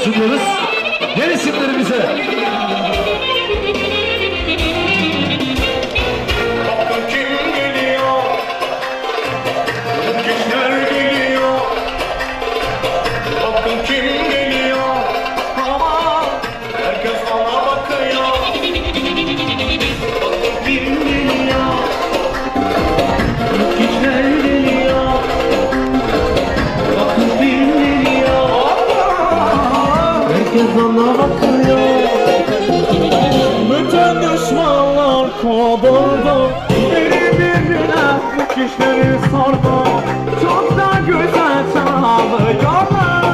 sunuyoruz. Yeni isimlerimize. Bakın kim geliyor, gençler geliyor. Bakın kim geliyor, ama herkes ona bakıyor. Bakın kim geliyor, gençler geliyor. Bakın kim geliyor, herkes ona bakıyor. Bütün düşmanlar kovuldu, birbirine kişileri sordu. Çok da güzel çalıyorlar,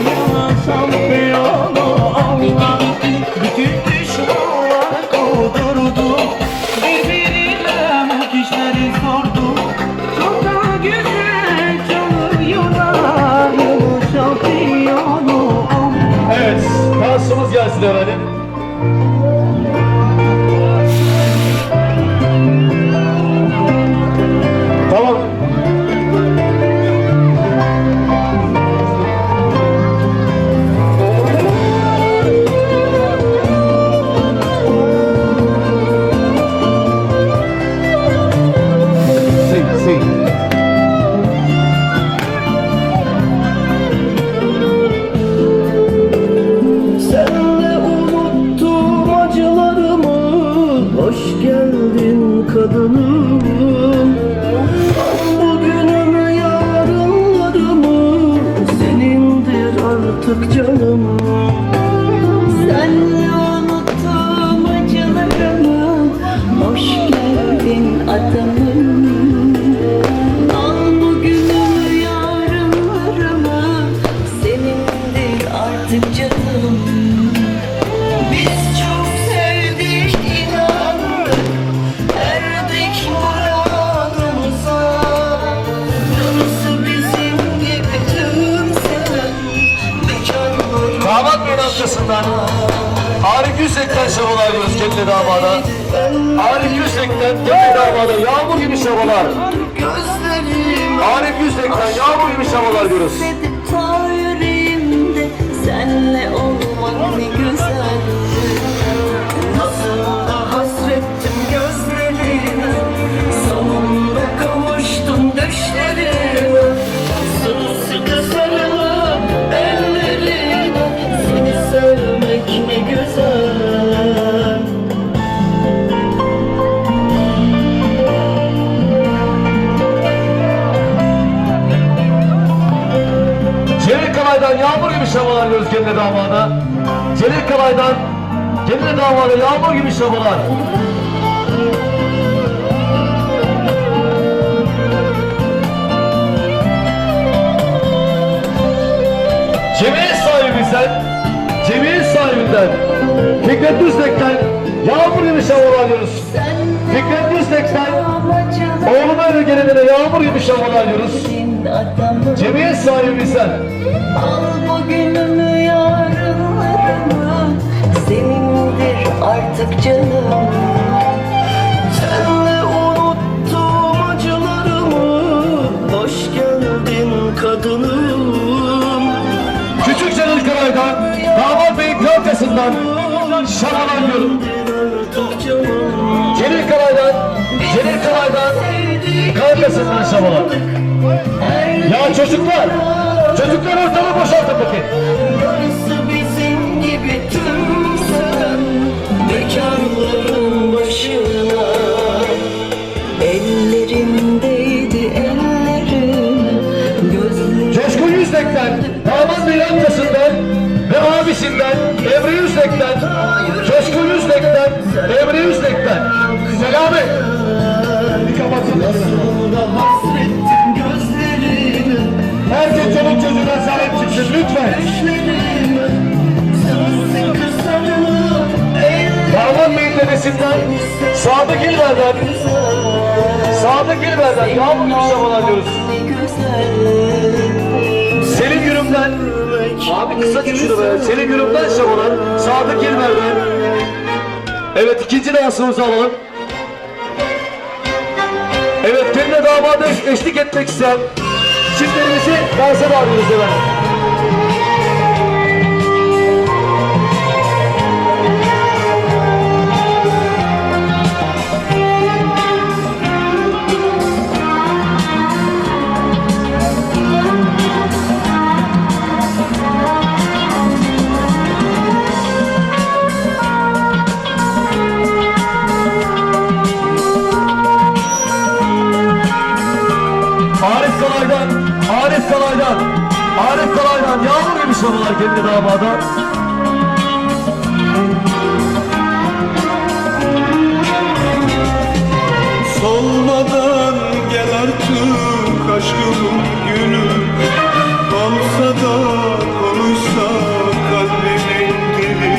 yılın şampiyonu Allah. Bütün düşmanlar kovdurdu, birbirine kişileri sordu. Çok da güzel çalıyorlar, yılın şampiyonu Allah. Evet, dansımız gelsin efendim. Tamam. Sing. Senle unuttum acılarımı, hoş geldin kadınım. Bugünümü yarınlarımı, senindir artık canım. Senle unuttum acılarımı, hoş geldin adamım. Al bugünümü yarınlarımı, senindir artık canım. Biz çok sevdik, inandık, erdik muradımıza. Yarısı bizim gibi tüm seven mekanlar. Damat Bey'in arkasından Arif Yüzek'ten şabalar diyoruz kendine damada. Arif Yüzek'ten kendine damada yağmur gibi şabalar. Gözlerim Arif Yüzek'ten yağmur gibi şabalar diyoruz. hissedip ta yüreğimde senle olmak ne güzel. Nasıl da hasrettim gözlerine, sonunda kavuştum düşlerime. Sımsıkı sarılıp ellerine, seni sevmek ne güzel. Celil Kalay'dan yağmur gibi şabalar diyoruz kendine damada. Celil Kalay'dan kendine damada yağmur gibi şabalar. Cemiyet sahibimizden, cemiyet sahibinden Fikret Düzdek'ten yağmur gibi şabalar diyoruz. Fikret Düzdek'ten oğluma eve gelenlere yağmur gibi şabalar diyoruz. Cemiyet sahibimizden. Al bugünümü yarınlarımı, senindir artık canım. Senle unuttum acılarımı, hoş geldin kadınım. Küçük Celil Kalay'dan, Damat Bey'in köftesinden şabalar diyorum. Celil Kalay'dan köftesinden şabalar. Ya çocuklar ortamı boşaltın bakayım. Yarısı bizim gibi tüm seven mekanların başına. Ellerindeydi ellerim, gözlerim. Coşkun Yüzdek'ten, Damat Bey'in amcasından ve abisinden Emre Yüzdek'ten, Coşkun Yüzdek'ten, Emre Yüzdek'ten. Selami. Bir kapatın. Hasrettim gözlerime, Herkes çoluk çocuğuna sahip çıksın lütfen. düşlerime. Sımsıkı sarılıp Damat Bey'in dedesinden, Sadık İlber'den, yağmur gibi şabalar diyoruz. Ne güzel. Selim Yürüm'den, abi kısa şunu be, Selim Yürüm'den şabalar, Sadık İlber'den. Evet, ikinci dansımızı alalım. Evet, kendine damada eşlik etmek isteyen çiftlerimizi dansa bağlıyoruz efendim. yağmur gibi şabalar kendi damada. Solmadan gel artık aşkımın gülü. Olsa da konuşsa kalbimin dili.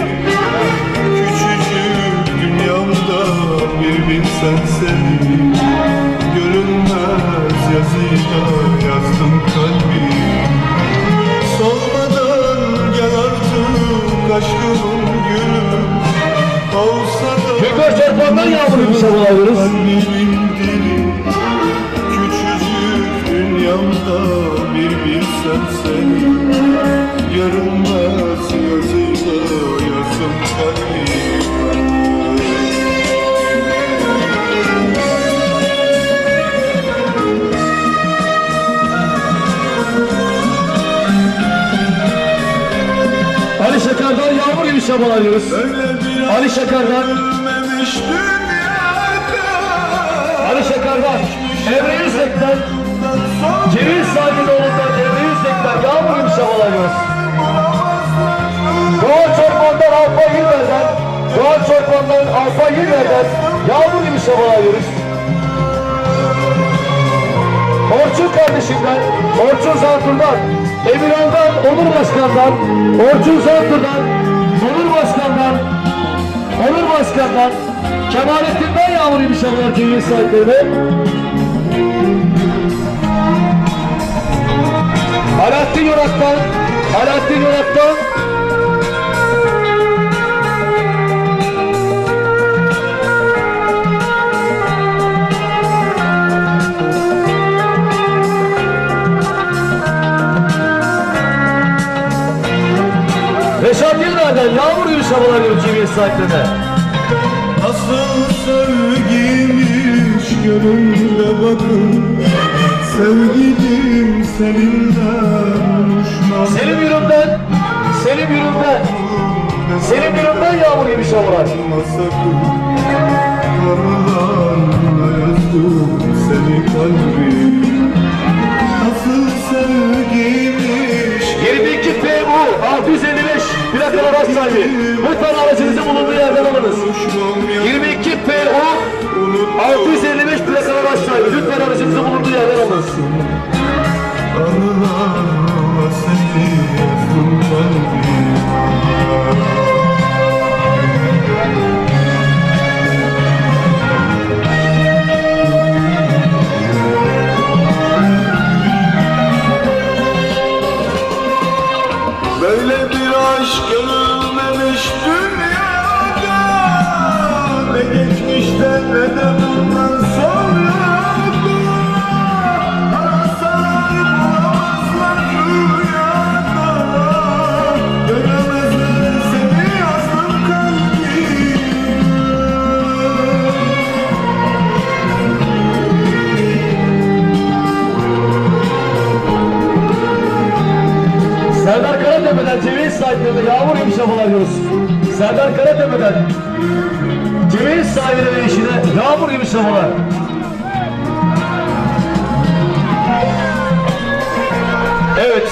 Küçücük dünyamda bir bilsen seni. Görünmez yazıyla yazdım kalbimi. Solmadan gel artık aşkımın gülü. Olsa da Gökbaş Çarpan'dan yağmur gibi şabalar alıyoruz. kalbimin dili. Küçücük dünyamda bir bilsen seni. Görünmez yazıyla yazdım kalbime. Ali Şakar'dan yağmur gibi şabalar alıyoruz. Ali Şakar'dan Ali Şakar'dan Emre Yüksek'ten Ceviz Sahiloğlu'ndan Emre Yüksek'ten yağmur gibi şabalar alıyoruz. Doğan Çorban'dan Alfa Yılmaz'dan Doğan Çorban'dan Alfa Yılmaz'dan yağmur gibi şabalar alıyoruz. Orçun kardeşimden, Orçun Zantur'dan, Emirhan'dan, Onur Başkan'dan, Orçun Zantur'dan, Onur Başkan'dan, Onur Başkan'dan, Kemalettin'den yağmur gibi şabalar TV sahiplerine. Alaaddin Yorak'tan, Alaaddin Yorak'tan, Reşat Yılmaz'dan yağmur gibi şabalar alıyoruz TV sahiplerine. Nasıl sevgiymiş gönülde bakın. Sevgilim seninle buluşmam. Selim Yürüm'den, Selim Yürüm'den, Selim Yürüm'den yağmur gibi şabalar. Sakın karlarla yazdım seni kalbim. Nasıl sevgiymiş 22 PU 655 plakalı araç sahibi. Lütfen aracınızı bulunduğu yerden alınız. 22 PU 655 plakalı araç sahibi. Lütfen aracınızı bulunduğu yerden alınız. anılarla seni yazdım kalbim. Böyle bir aşk görülmemiş dünyada. Ne geçmişte ne de bundan sonra. Arasalar bulamazlar rüyada. Göremezler seni yazdım kalbime. Serdar Karatepe'den Ceviz sahiplerine yağmur gibi şabalar alıyoruz. Serdar Karatepe'den Ceviz sahibine ve işine yağmur gibi şabalar. Evet.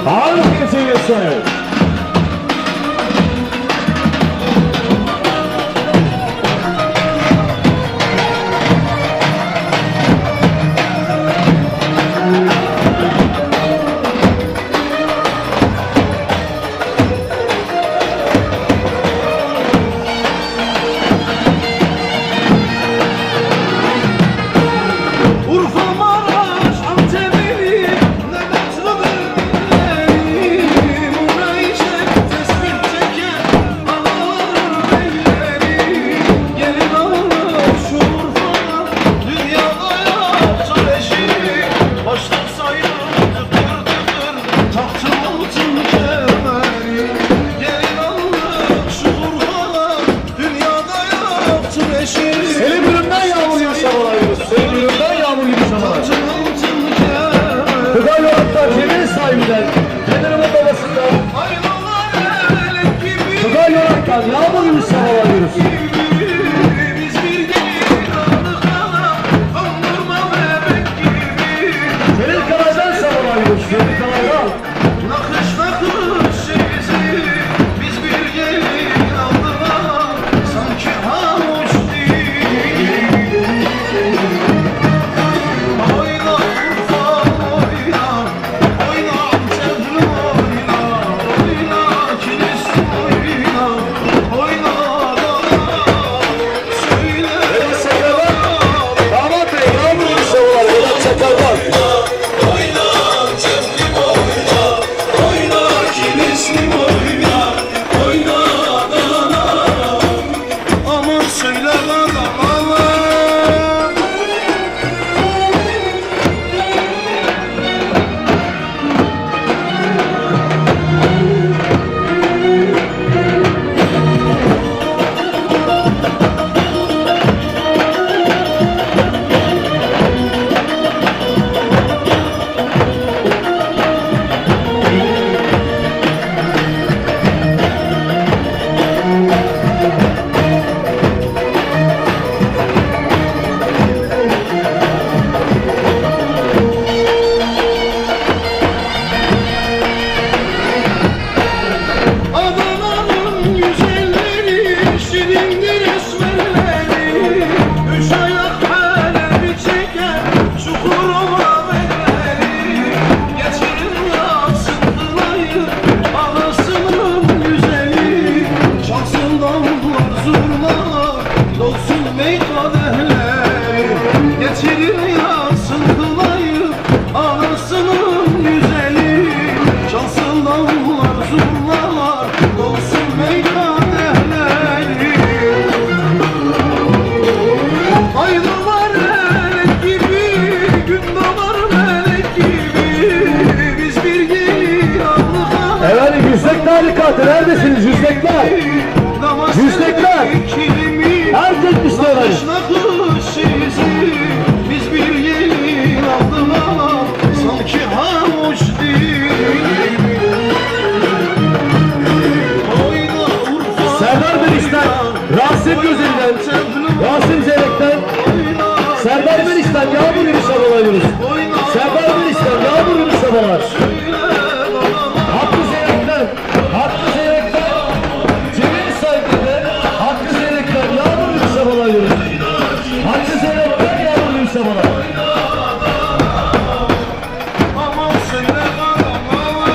Ağır bir Ceviz sahibi. Urfa, Maraş, Antep'li ne mutlu günlerim. Burayı çek, tespih çeken analar beyleri. Gelin alır şu Urfa'dan, dünyada yaptı eşi. Baştan saydım tıkır tıkır, taktım altın kemeri. Gelin alır şu Urfa'dan, dünyada yaptı eşi. Selim Yürüm'den yağmur gibi şabalar alıyoruz. Selim Yürüm'den yağmur gibi şabalar. Tugay Yorak'tan Ceviz sahibinden, Kendimin babasından, Tugay Yorak'tan yağmur gibi şabalar alıyoruz. Celil Karay'dan şabalar alıyoruz. Sevgili Kalay'da. Nakış nakış sizi biz bir gelin aldılar sanki havuç değil. Oyna Urfa oyna, oyna Antepli oyna, oyna Kilisli oyna, oyna söyle. Vedat Sakar'dan. Damat Bey, yağmur inşallah. Vedat Sakar'dan. Aman söyle bana aman. Adana'nın güzelleri, şirindir esmerleri, üç ayak halleri çeker, çukuruma belleri. Geçirin yaksın kınayı, anasının güzeli, çalsın davullar zurnalar, dolsun meyhanehleri. Geçirin yaksın kınayı, anasının güzeli, çalsın davullar zurnalar, dolsun meyhanehleri. Ay damar melek gibi, gün damar melek gibi, biz bir gelin aldık. Efendim Yüzdek tarikatı neredesiniz Yüzdekler? Yüzdekler. Herkes işte efendim. Nakış sizi biz bir gelin aldılar sanki havuç değil. Oyna Urfa, Serdar Beriş'ten, Rasim Güzel'den, Rasim Zeynek'ten, Serdar Beriş'ten yağmur gibi sabahlayıyoruz. Serdar Beriş'ten yağmur gibi sabahlar. Hakkı Zeynek'ten, Hakkı Zeynek'ten, Cemil Saygı'dan, Hakkı Zeynek'ten yağmur gibi sabahlayıyoruz. Hakkı Zeynek'ten yağmur gibi sabahlar. aman söyle bana aman.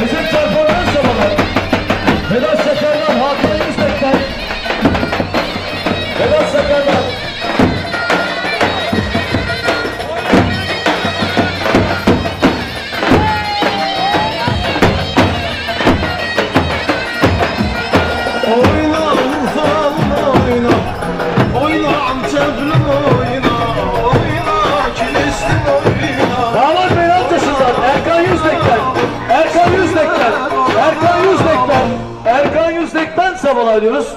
Recep Çarpan'dan sabahlar. Vedat Sakar'dan, Hakan Yüzdek'ten. Vedat Sakar'dan. Oyna Urfa'm oyna, oyna Antepli oyna, oyna Kilisli oyna. Damat Bey amcasından Erkan Yüzdek'ten, Erkan Yüzdek'ten, Erkan Yüzdek'ten, Erkan Yüzdek'ten sabahlar diyoruz.